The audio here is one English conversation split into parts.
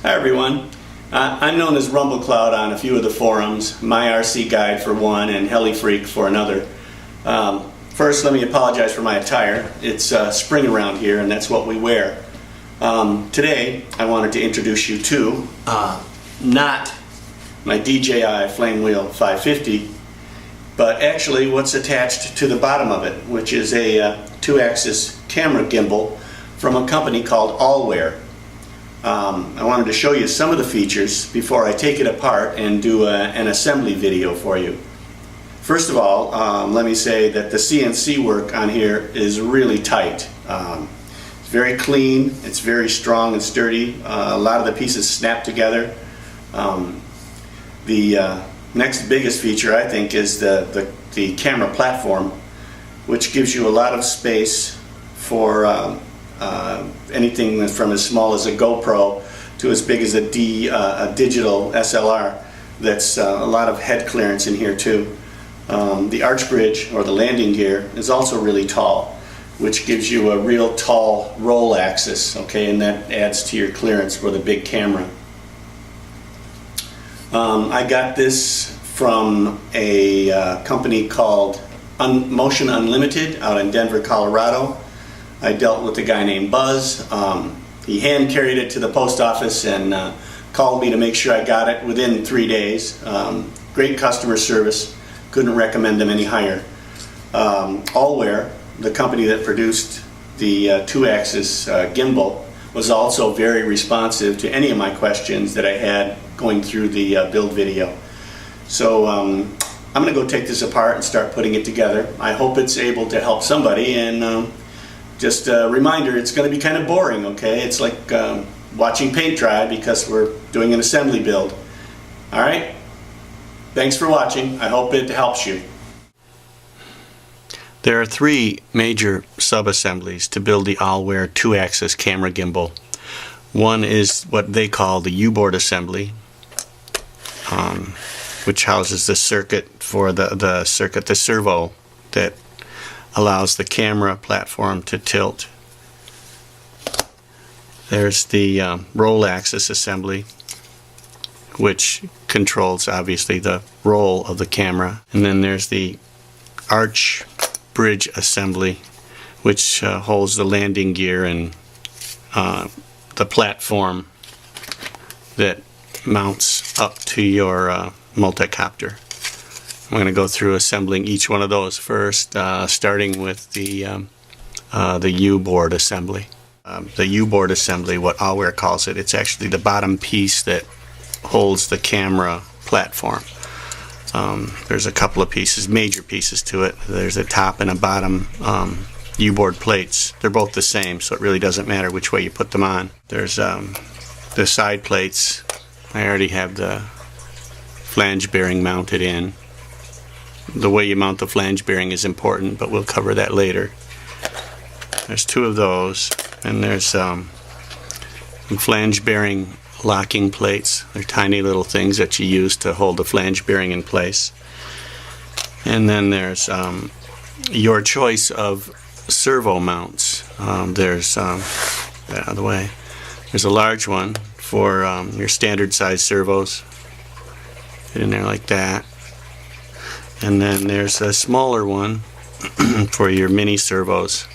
Hi everyone. I'm known as RumbleCloud on a few of the forums, My RC Guide for one and HeliFreak for another. First, let me apologize for my attire. It's spring around here and that's what we wear. Today, I wanted to introduce you to not my DJI Flame Wheel 550, but actually what's attached to the bottom of it, which is a 2-axis camera gimbal from a company called Alware. I wanted to show you some of the features before I take it apart and do an assembly video for you. First of all, let me say that the CNC work on here is really tight. It's very clean, it's very strong and sturdy. A lot of the pieces snap together. The next biggest feature, I think, is the camera platform, which gives you a lot of space for anything from as small as a GoPro to as big as a digital SLR. That's a lot of head clearance in here too. The arch bridge, or the landing gear, is also really tall, which gives you a real tall roll axis, okay, and that adds to your clearance for the big camera. I got this from a company called Motion Unlimited out in Denver, Colorado. I dealt with a guy named Buzz. He hand carried it to the post office and called me to make sure I got it within 3 days. Great customer service. Couldn't recommend them any higher. Alware, the company that produced the 2-axis gimbal, was also very responsive to any of my questions that I had going through the build video. So I'm going to go take this apart and start putting it together. I hope it's able to help somebody, and just a reminder, it's going to be kind of boring, okay? It's like watching paint dry because we're doing an assembly build. Alright? Thanks for watching. I hope it helps you. There are 3 major sub-assemblies to build the Alware 2-axis camera gimbal. One is what they call the UBoard Assembly, which houses the circuit for the servo that allows the camera platform to tilt. There's the roll axis assembly, which controls obviously the roll of the camera. And then there's the arch bridge assembly, which holds the landing gear and the platform that mounts up to your multicopter. I'm going to go through assembling each one of those first, starting with the UBoard assembly. The UBoard assembly, what Alware calls it, it's actually the bottom piece that holds the camera platform. There's a couple of pieces, major pieces to it. There's a top and a bottom UBoard plates. They're both the same, so it really doesn't matter which way you put them on. There's the side plates. I already have the flange bearing mounted in. The way you mount the flange bearing is important, but we'll cover that later. There's 2 of those, and there's some flange bearing locking plates. They're tiny little things that you use to hold the flange bearing in place. And then there's your choice of servo mounts. There's out of the way. There's a large one for your standard size servos. Fit in there like that. And then there's a smaller one for your mini servos.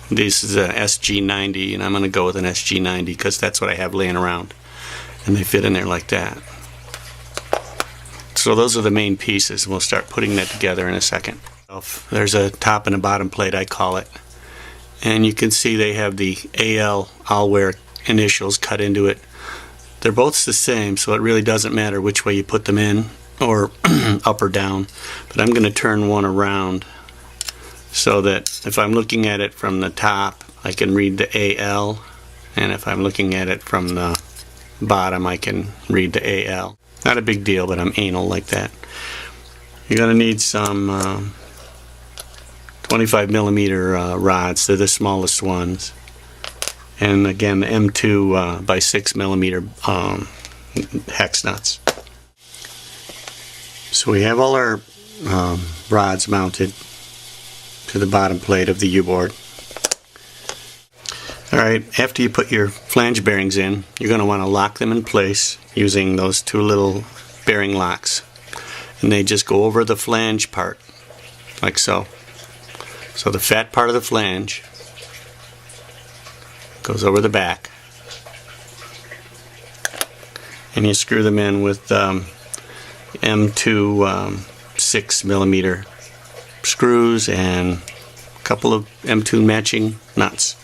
This is a SG90, and I'm going to go with an SG90 because that's what I have laying around. And they fit in there like that. So those are the main pieces. We'll start putting that together in a second. There's a top and a bottom plate, I call it. And you can see they have the AL Alware initials cut into it. They're both the same, so it really doesn't matter which way you put them in, or up or down. But I'm going to turn one around so that if I'm looking at it from the top, I can read the AL, and if I'm looking at it from the bottom, I can read the AL. Not a big deal, but I'm anal like that. You're going to need some 25 millimeter rods. They're the smallest ones. And again, the M2 by 6 millimeter hex nuts. So we have all our rods mounted to the bottom plate of the UBoard. Alright, after you put your flange bearings in, you're going to want to lock them in place using those two little bearing locks. And they just go over the flange part, like so. So the fat part of the flange goes over the back. And you screw them in with M2 6mm screws and a couple of M2 matching nuts.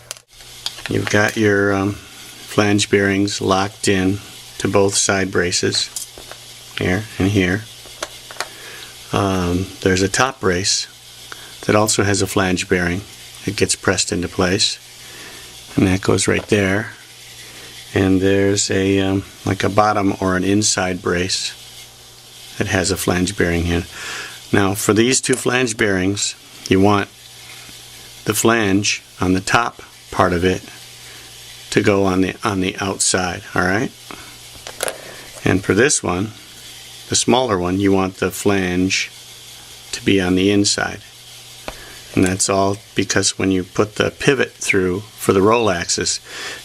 You've got your flange bearings locked in to both side braces, here and here. There's a top brace that also has a flange bearing. It gets pressed into place, and that goes right there. And there's a like a bottom or an inside brace that has a flange bearing here. Now, for these two flange bearings, you want the flange on the top part of it to go on the outside. All right. And for this one, the smaller one, you want the flange to be on the inside. And that's all because when you put the pivot through for the roll axis,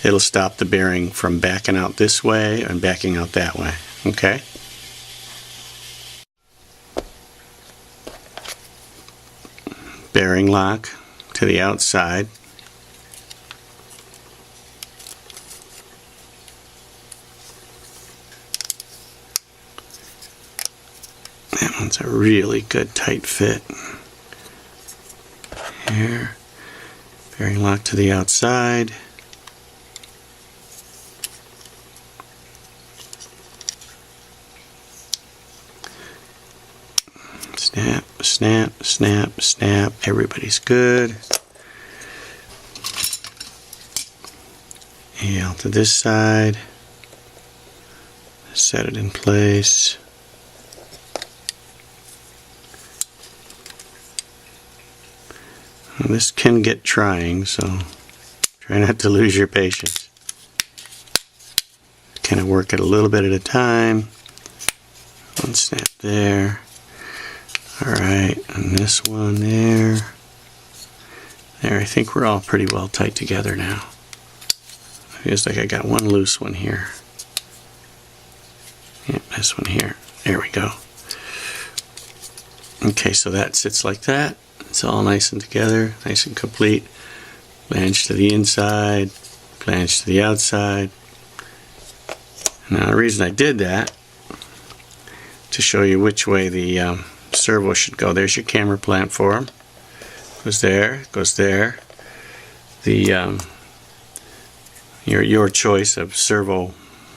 it'll stop the bearing from backing out this way and backing out that way. Okay? Bearing lock to the outside. That one's a really good tight fit. Here, bearing lock to the outside. Snap, snap, snap, snap. Everybody's good. And to this side. Set it in place. This can get trying, so try not to lose your patience. Kind of work it a little bit at a time. One snap there. Alright, and this one there. There, I think we're all pretty well tight together now. Feels like I got one loose one here. Yep, this one here. There we go. Okay, so that sits like that. It's all nice and together, nice and complete. Flange to the inside, flange to the outside. Now the reason I did that, to show you which way the servo should go. There's your camera platform. Goes there, goes there. The your choice of servo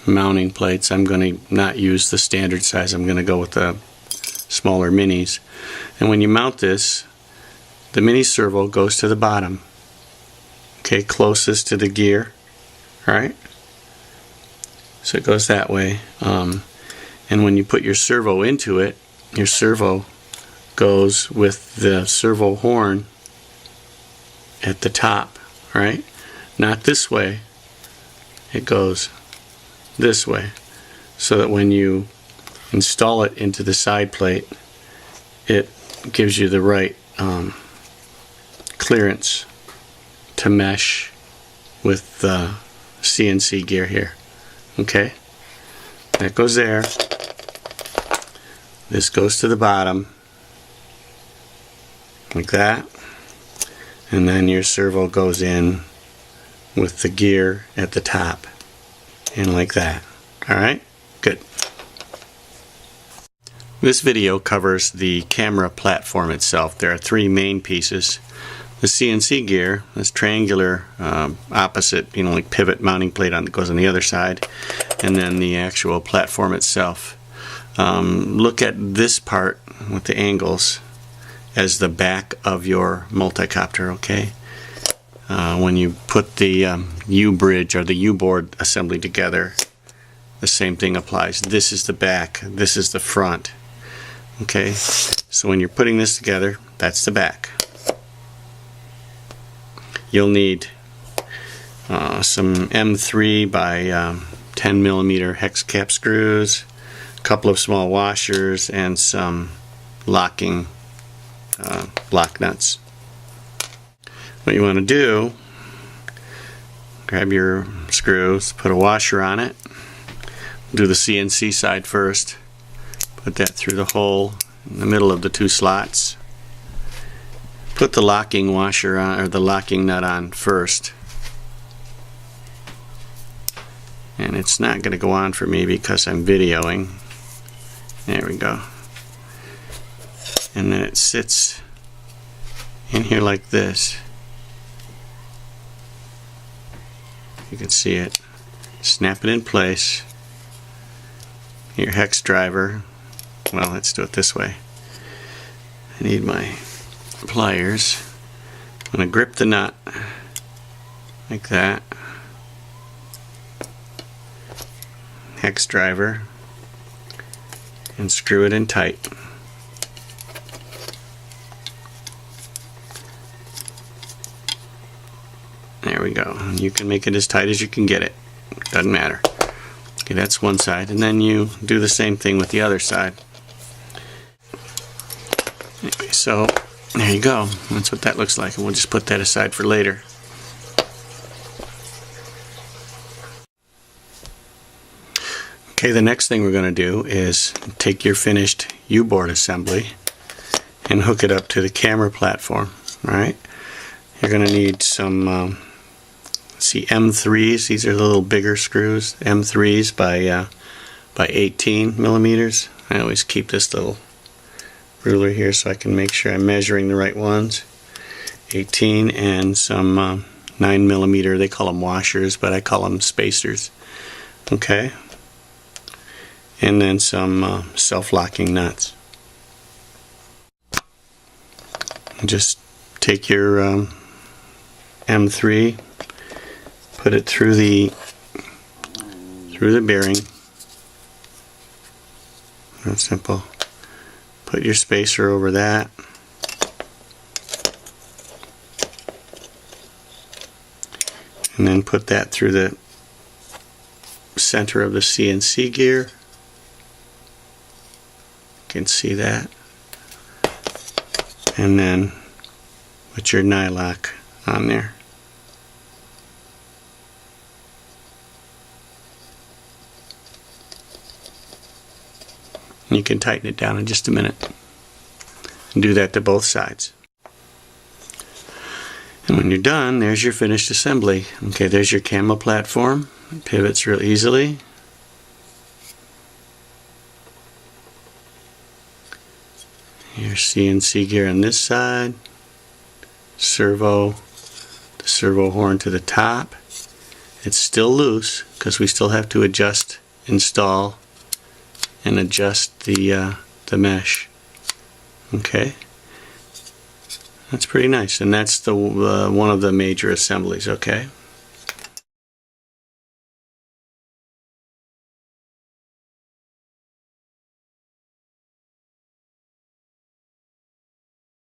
mounting plates. I'm going to not use the standard size. I'm going to go with the smaller minis. And when you mount this, the mini servo goes to the bottom, okay, closest to the gear, right? So it goes that way. And when you put your servo into it, your servo goes with the servo horn at the top, right? Not this way. It goes this way, so that when you install it into the side plate, it gives you the right clearance to mesh with the CNC gear here. Okay, that goes there. This goes to the bottom like that, and then your servo goes in with the gear at the top and like that. Alright, good. This video covers the camera platform itself. There are three main pieces. The CNC gear, this triangular opposite, like pivot mounting plate that goes on the other side, and then the actual platform itself. Look at this part with the angles as the back of your multicopter, okay? When you put the U-bridge or the U-board assembly together, the same thing applies. This is the back, this is the front. Okay, so when you're putting this together, that's the back. You'll need some M3 by 10mm hex cap screws, a couple of small washers, and some locking block nuts. What you want to do grab your screws, put a washer on it. Do the CNC side first. Put that through the hole in the middle of the two slots. Put the locking washer on, or the locking nut on first. And it's not going to go on for me because I'm videoing. There we go. And then it sits in here like this. You can see it. Snap it in place. Your hex driver. Well, let's do it this way. I need my pliers. I'm going to grip the nut like that. Hex driver. And screw it in tight. There we go. And you can make it as tight as you can get it. Doesn't matter. Okay, that's one side. And then you do the same thing with the other side. Anyway, so there you go. That's what that looks like. And we'll just put that aside for later. Okay, the next thing we're going to do is take your finished UBoard assembly and hook it up to the camera platform. Alright? You're going to need some see, M3s. These are the little bigger screws. M3s by 18 millimeters. I always keep this little ruler here so I can make sure I'm measuring the right ones. 18, and some 9 millimeter. They call them washers, but I call them spacers. Okay. And then some self-locking nuts. And just take your M3, put it through the bearing. That's simple. Put your spacer over that. And then put that through the center of the CNC gear. You can see that. And then put your nylock on there. You can tighten it down in just a minute. And do that to both sides. And when you're done, there's your finished assembly. Okay, there's your camera platform. It pivots real easily. Your CNC gear on this side. The servo horn to the top. It's still loose because we still have to adjust, install, and adjust the mesh. Okay, that's pretty nice, and that's the one of the major assemblies. Okay.